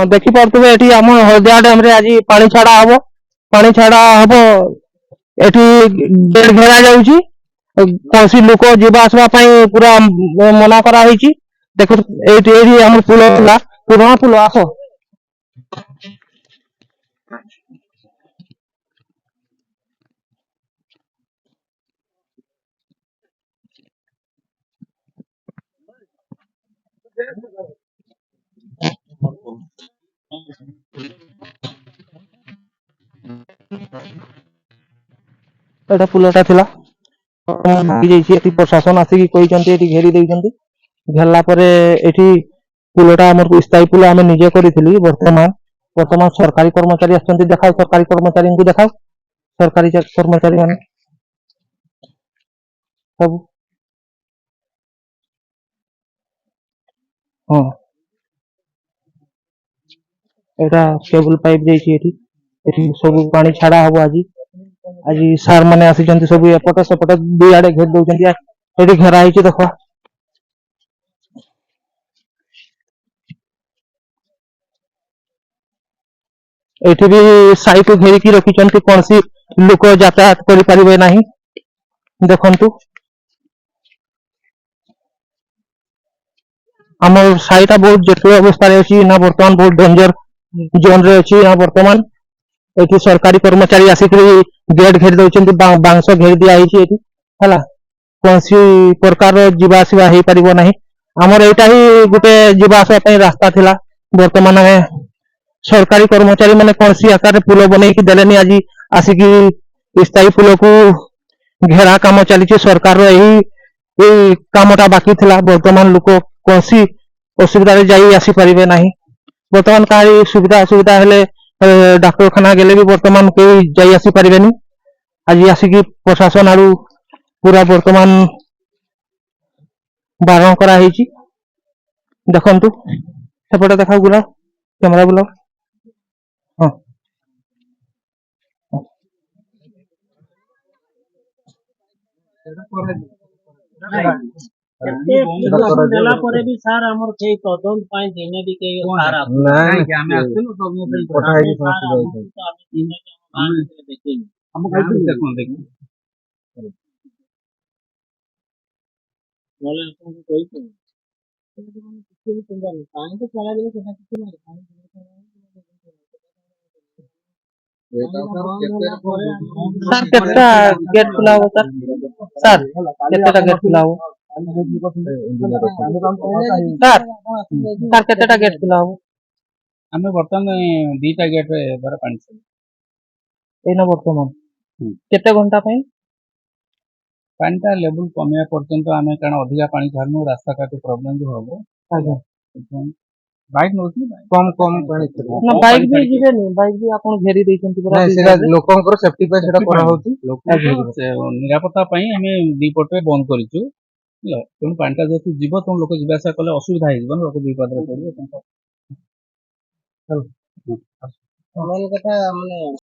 देखी पारे ये आम हलदिया डैम रे आज पानी छाड़ा हम पानी छाड़ा हम एटी गेट घेरा जाऊँगी कौन सी लोक जीवा आसवा पूरा मना करा देखो ये आम पुल पुराना पुल आस एटा पुलटा थिला प्रशासन आसिक घेरी घेरला पुलटा आम स्थायी पुल आम निजे करी वर्तमान वर्तमान सरकारी कर्मचारी आसछन्ति देखा सरकारी कर्मचारी को देखा सरकारी कर्मचारी माने सब हाँ एटा केबल पाइप जाइए सब पानी छाड़ा हम आज आज सार मैंने आसी सब एपट सेपट दुई आड़े घेर दौरान ये घेराई देख ये भी साइट घेरिकी रखिंट कौन सी लोक यातायात करें ना देखु आम साईटा बहुत जटिल अवस्था अच्छी ना बर्तमान बहुत डेंजर जोन रे अच्छी ना बर्तमान ये सरकारी कर्मचारी आसिक गेट घेरी दौरान बांस घेरी दिखाई है कौन सी प्रकार जीवा आसवा हो पार ना आमर यहाँ ही गोटे जीवा आसवाई रास्ता थिला बर्तमान सरकारी कर्मचारी मैंने कौन सी आकार पुल बन देले आज आसिक स्थायी पुल को घेरा काम चली सरकार यही कामटा बाकी थिला बर्तमान लोक कौन सी असुविधा आसी पारे ना बर्तमान कहीं सुविधा असुविधा हेले डाक्तरखाना गले भी बर्तमान कई जाई आसी पारे आज आसिक प्रशासन आरु पूरा बर्तमान बारण कराई देखु सेपटे देखा बुला कैमरा बुला हाँ देला परे भी सार हमर के तदन पाई देने भी के सार नहीं हमें आछनु तो मो भाई पठाई भी समझ जाई हम देखिए हम कहीं देखो देखिए बोले अपन कोई तो किसी भी पंगा नहीं पानी तो चला देवे केना किसी नहीं सर कितना गेट खुला हो सर कितना गेट खुला हो सर सर कितना गेट खुला हो हमें बर्तमान दीटा गेट रे बार पानी से एना बर्तमान केते घंटा पे पानीटा लेवल कमिया पर्यंत आमे कारण अधिका पानी छाड़नु रास्ता काटे प्रॉब्लम जो होबो आगे बाइक नोती कम कम पानी ना बाइक भी जिवे नहीं बाइक भी आपण घेरी दैछन्ति पूरा नहीं सेरा लोकंकर सेफ्टी पे सेटा करा होती निरापत्ता पई हमें दी पटे बंद करिछु तुम पानीटा जेतु जीव तुम लोक जीवासा कले असुविधा हे जीवन लोक विपद रे पड़ियो चल मन कथा माने